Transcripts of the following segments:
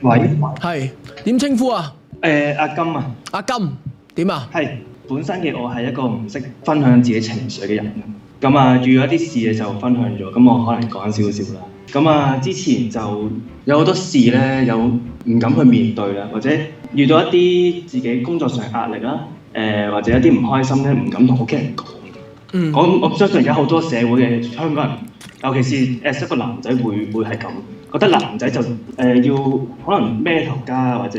喂，係點稱呼啊？阿金啊，阿金點啊？係本身嘅我係一個唔識分享自己情緒嘅人，咁啊遇咗啲事嘅就分享咗，咁我可能講少少啦。咁啊之前就有好多事咧，有唔敢去面對啦，或者遇到一啲自己工作上壓力啦，或者一啲唔開心咧，唔敢同屋企人講。我相信而家好多社會嘅香港人，尤其是一個男仔會係咁，覺得男仔就要可能孭頭家或者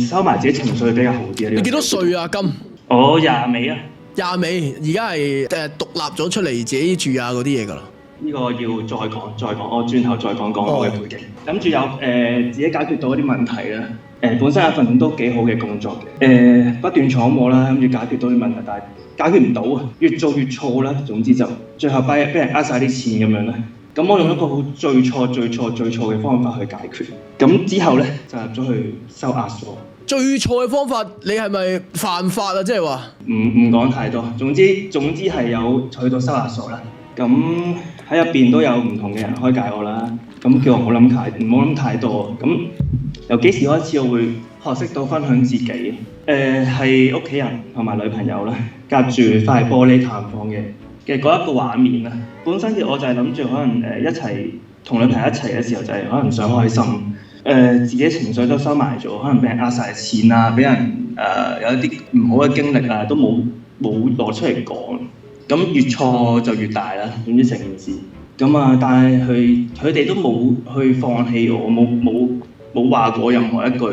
收埋自己情緒比較好啲啊。你幾多歲啊？金？我廿尾啊，廿尾，而家係獨立咗出嚟自己住啊嗰啲嘢㗎啦。呢個要再講，我轉頭再講我嘅背景。諗住有自己解決到一啲問題啦。本身一份都幾好嘅工作嘅，不斷闖禍啦，諗住解決到啲問題，但係解決唔到啊，越做越錯啦。總之就最後俾人呃晒啲錢咁樣啦。咁我用一個好最錯嘅方法去解決。咁之後咧就入咗去收押所。最錯嘅方法，你係咪犯法啊？即係話唔講太多，總之係有去到收押所啦。咁喺入邊都有唔同嘅人開解我啦。咁叫我唔好諗太多。咁由幾時開始我會學識到分享自己？係屋企人同埋女朋友啦，隔住塊玻璃探訪嘅嗰一個畫面啦。本身嘅我就係諗住可能一齊同女朋友一齊嘅時候就係可能想開心。自己情緒都收埋咗，可能俾人呃晒錢啊，俾人有一啲唔好嘅經歷啊，都冇攞出嚟講。咁越錯就越大啦，總之成件事。咁啊，但係佢哋都冇去放棄我，冇話過任何一句，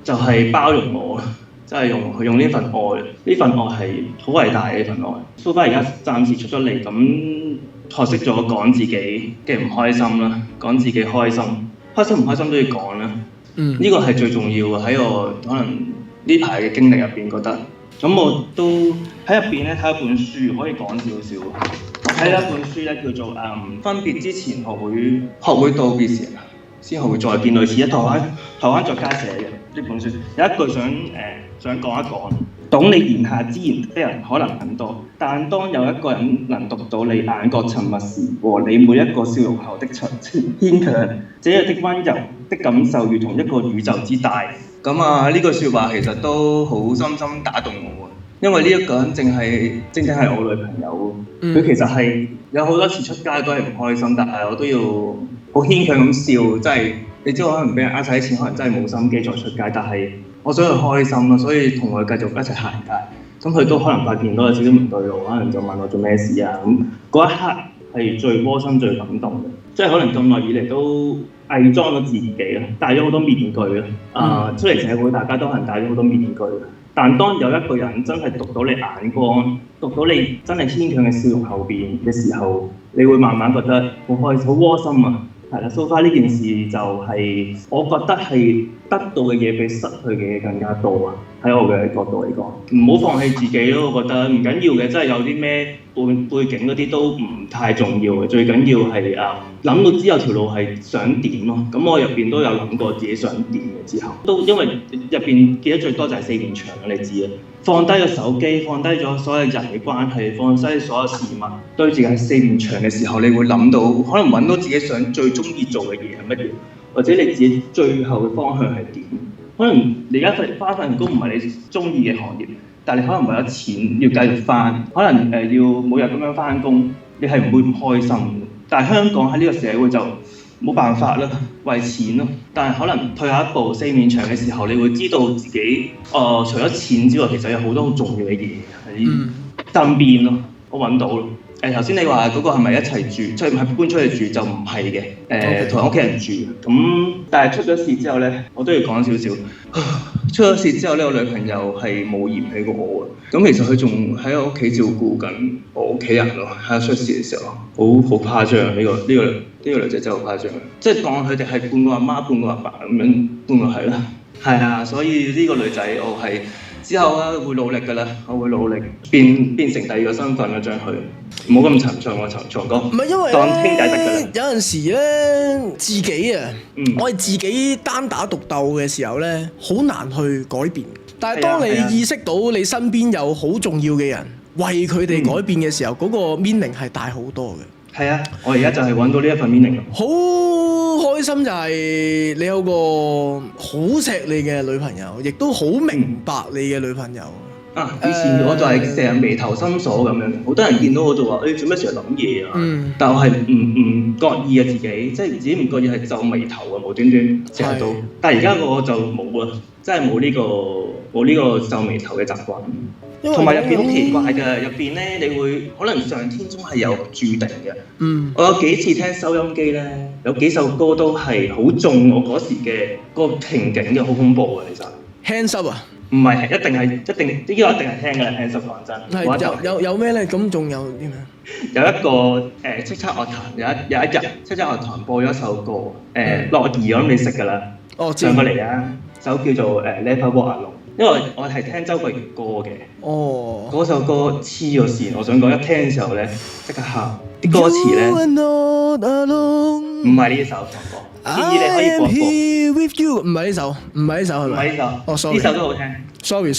就係包容我，即係用呢份愛，呢份愛係好偉大嘅呢份愛。蘇花而家暫時出咗嚟，咁學識咗講自己嘅唔開心啦，講自己開心唔開心都要講啦。呢個係最重要嘅，喺我可能呢排嘅經歷入邊覺得。咁我都喺入邊咧睇一本書，可以講少少。我睇咗一本書咧，叫做分別之前學會道別時，先學會再見，類似台灣作家寫嘅呢本書。有一句想講一講，懂你言下之言的人可能很多，但當有一個人能讀到你眼角沉默時和你每一個笑容後的牽強，這樣的溫柔的感受如同一個宇宙之大。咁啊，呢句説話其實都好深深打動我啊！因為呢一個人正係我女朋友，佢其實係有好多次出街都係唔開心，但係我都要好牽強咁笑，即係你知我可能俾人呃晒啲錢，可能真係冇心機再出街，但係我想佢開心咯，所以同佢繼續一齊行街。咁佢都可能發現到有少少唔對路，可能就問我做咩事啊。咁嗰一刻係最窩心、最感動嘅，即係可能咁耐以嚟都偽裝咗自己啦，戴咗好多面具啦。出嚟社會大家都可能戴咗好多面具，但當有一個人真係讀到你眼光，讀到你真係牽強嘅笑容後邊嘅時候，你會慢慢覺得好開心、好窩心啊！係啦，so far呢件事就係我覺得係得到嘅嘢比失去嘅嘢更加多啊！喺我嘅角度嚟講，唔好放棄自己咯。我覺得唔緊要嘅，真係有啲咩背景嗰啲都唔太重要嘅，最緊要係諗到之後條路係想點咯。咁我入邊都有諗過自己想點嘅之後，都因為入邊記得最多就係四面牆，你知啊。放低個手機，放低咗所有人嘅關係，放低所有事物，對住係四面牆嘅時候，你會諗到，可能揾到自己想最中意做嘅嘢係乜嘢，或者你自己最後嘅方向係點。可能你而家返份工唔係你中意嘅行業，但係你可能為咗錢要繼續返，可能要每日咁樣返工，你係唔會唔開心。但係香港喺呢個社會就冇辦法啦，為錢咯。但係可能退下一步，四面牆嘅時候，你會知道自己除咗錢之外，其實有好多好重要嘅嘢喺身邊咯。我揾到咯。頭先你話嗰個係咪一齊住，即係搬出去住就唔係嘅。同屋企人住。咁但係出咗事之後咧，我都要講少少。出咗事之後咧，我女朋友係冇嫌棄過我嘅。咁其實佢仲喺我屋企照顧緊我屋企人咯。喺出事嘅時候，好誇張呢個女仔真係好誇張。即係當佢哋係半個阿媽半個阿爸咁樣，半個係啦。係啊，所以呢個女仔我係之後會努力㗎啦，我會努力變成第二個身份啦，將佢唔好咁沉重喎，長哥。唔係因為當兄弟得㗎啦。有陣時咧，自己我係自己單打獨鬥嘅時候咧，好難去改變。但係當你意識到你身邊有好重要嘅人為佢哋改變嘅時候，嗰個 meaning 係大好多嘅。係啊，我而家就係揾到呢一份 meaning 咯。好開心就係你有個好錫你嘅女朋友，亦都好明白你嘅女朋友。以前我就係成日眉頭深鎖咁樣，好多人見到我就話：做咩成日諗嘢啊？但我係唔覺意啊自己，即係自己唔覺意係皺眉頭啊，無端端成日都。但係而家我就冇啊，真係冇呢個皺眉頭嘅習慣。同埋入邊好奇怪㗎，入邊咧你會可能上天中係有注定嘅。我有幾次聽收音機咧，有幾首歌都係好中我嗰時嘅個情景嘅，好恐怖啊！其實。Hands up 啊！唔係，一定呢個一定係聽㗎。Hands up 講真。係有咩咧？咁仲有啲咩？有一個叱咤樂壇有一日叱咤樂壇播咗一首歌樂兒，我諗你識㗎啦。唱過嚟啊！首叫做Never Walk Alone。因為我係聽周國賢歌嘅。嗰首歌黐咗線，我想講一聽嘅時候咧，即刻喊。啲歌詞咧，唔係呢首歌。建議你可以播播。唔係呢首係咪？唔係呢首。sorry。呢首都好聽。sorry。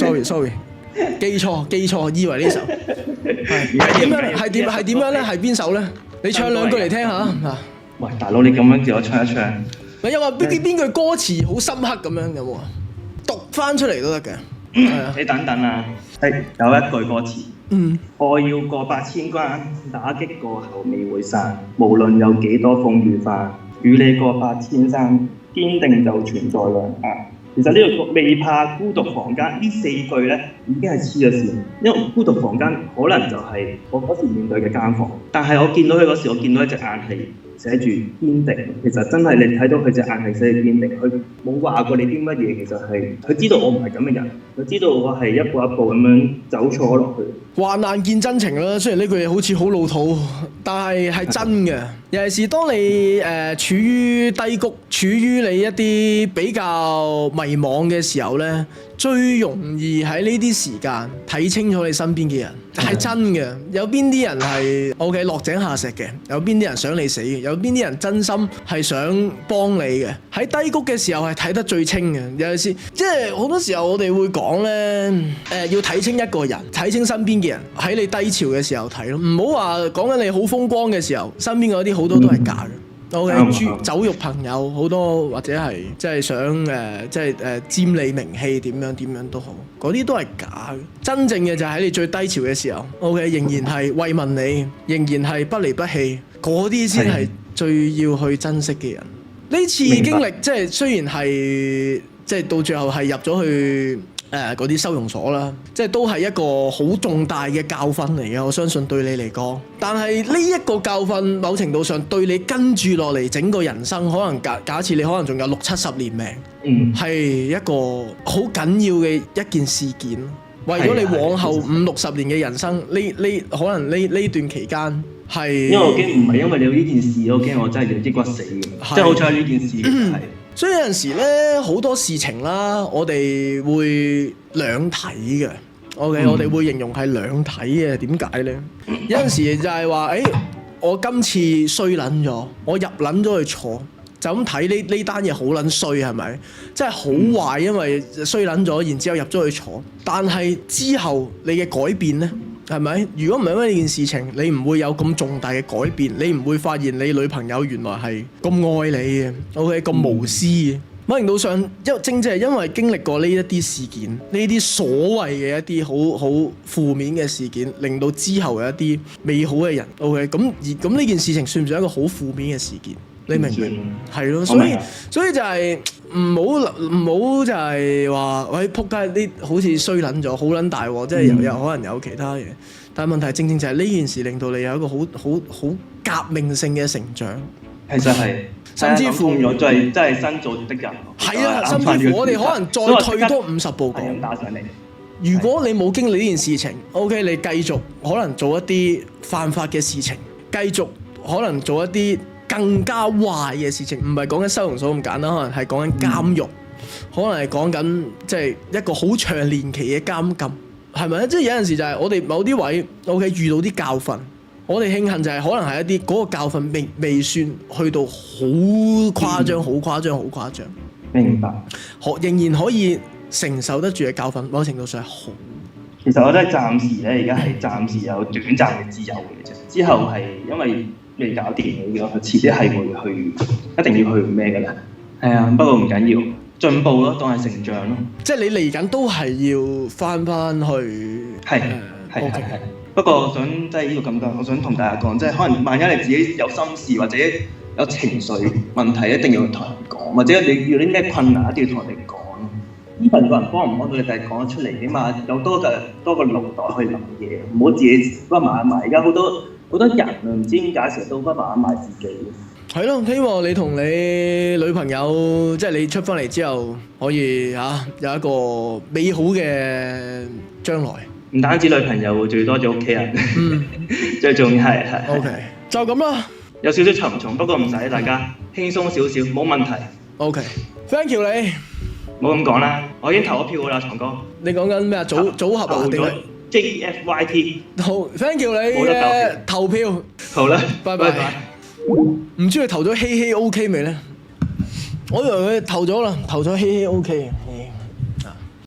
記錯，以為呢首。係點樣咧？係邊首咧？你唱兩句嚟聽下。喂，大佬，你咁樣叫我唱一唱。有話邊句歌詞好深刻咁樣有冇啊？讀翻出嚟都得嘅。你等等啊，有一句歌詞。我要過8000關，打擊過後未會散，無論有幾多風雨翻，與你過8000山，堅定就存在兩岸。其實呢個未怕孤獨房間呢4句咧已經係黐咗線，因為孤獨房間可能就係我嗰時面對嘅間房，但係我見到佢嗰時，我見到一隻眼係寫住堅定。其實真係你睇到佢隻眼係寫住堅定，佢冇話過你啲乜嘢。其實係佢知道我唔係咁嘅人，佢知道我係一步一步咁樣走錯落去。患難見真情啦，雖然呢句嘢好似好老土，但係真嘅。尤其是當你處於低谷，處於你一啲比較迷惘嘅時候咧，最容易喺呢啲時間睇清楚你身邊嘅人，係真嘅。有邊啲人係 OK 落井下石嘅，有邊啲人想你死嘅，有邊啲人真心係想幫你嘅。喺低谷嘅時候係睇得最清嘅。有時即係好多時候我哋會講咧，要睇清一個人，睇清身邊嘅人。喺你低潮嘅時候睇咯，唔好話講緊你好風光嘅時候，身邊嗰啲好多都係假嘅。OK，酒肉朋友好多，或者係即係想佔你名氣點樣都好，嗰啲都係假嘅。真正嘅就係喺你最低潮嘅時候 ，OK， 仍然係慰問你，仍然係不離不棄，嗰啲先係最要去珍惜嘅人。呢次經歷即係雖然係即係到最後係入咗去嗰啲收容所啦，即係都係一個好重大嘅教訓嚟嘅，我相信對你嚟講。但係呢一個教訓，某程度上對你跟住落嚟整個人生，可能假設你可能仲有60-70年命，係一個好緊要嘅一件事件。為咗你往後50-60年嘅人生，可能呢段期間係。因為我驚唔係因為你有呢件事，我驚我真係要抑鬱死嘅，即係好彩呢件事係。所以有陣時咧，好多事情啦，我哋會兩睇嘅。OK，我哋會形容係兩睇嘅。點解咧？有陣時就係話，我今次衰撚咗，我入撚咗去坐，就咁睇呢單嘢好撚衰係咪？真係好壞，因為衰撚咗，然之後入咗去坐。但係之後你嘅改變咧？係咪？如果唔係因為呢件事情，你唔會有咁重大嘅改變，你唔會發現你女朋友原來係咁愛你嘅 ，OK， 咁無私嘅。某程度上，正正係因為經歷過呢一啲事件，呢啲所謂嘅一啲好負面嘅事件，令到之後有一啲美好嘅人 ，OK， 咁呢件事情算唔算一個好負面嘅事件？你明唔明？係咯，所以就係唔好就係話，喂，撲街啲好似衰撚咗，好撚大喎，即係又可能有其他嘢。但係問題正正就係呢件事令到你有一個好革命性嘅成長。其實係，甚至乎咗真係新造的人。係啊，甚至乎我哋可能再退多50步講。打上嚟。如果你冇經歷呢件事情 ，OK， 你繼續可能做一啲犯法嘅事情，繼續可能做一啲更加壞嘅事情，唔係講緊收容所咁簡單，可能係講緊監獄，可能係講緊即係一個好長年期嘅監禁，係咪？即係有陣時就係我哋某啲位 OK 遇到啲教訓，我哋慶幸就係可能係一啲嗰個教訓未算去到好誇張、好誇張、好誇張。明白。仍然可以承受得住嘅教訓，某程度上係好。其實我覺得暫時咧，而家係暫時有短暫嘅自由嘅啫。之後係因為未搞掂嘅，佢遲啲係會去，一定要去咩嘅啦。係啊，不過唔緊要，進步咯，當係成長咯。即係你嚟緊都係要翻去。係係係。不過我想即係呢個咁講，我想同大家講，即係可能萬一你自己有心事或者有情緒問題，一定要同人講，或者你遇到啲咩困難，一定要同人哋講。呢份個人幫唔幫到你，就係講得出嚟，起碼有多個腦袋去諗嘢，唔好自己屈埋一埋。而家好多人啊，唔知點解成日都屈埋一埋自己。係咯，希望你同你女朋友，即係你出翻嚟之後，可以有一個美好嘅將來。唔單止女朋友，最多咗屋企人。最重要係。OK， 就咁啦。有少少沉重，不過唔使，大家輕鬆少少，冇問題。OK，Thank you 你。冇咁講啦，我已經投咗票㗎啦，長哥。你講緊咩啊？組合啊？定係 JFYT。好 ，Thank you 你嘅投票。好啦，拜拜。唔知佢投咗希希 OK 未咧？我以為佢投咗啦，投咗希希 OK。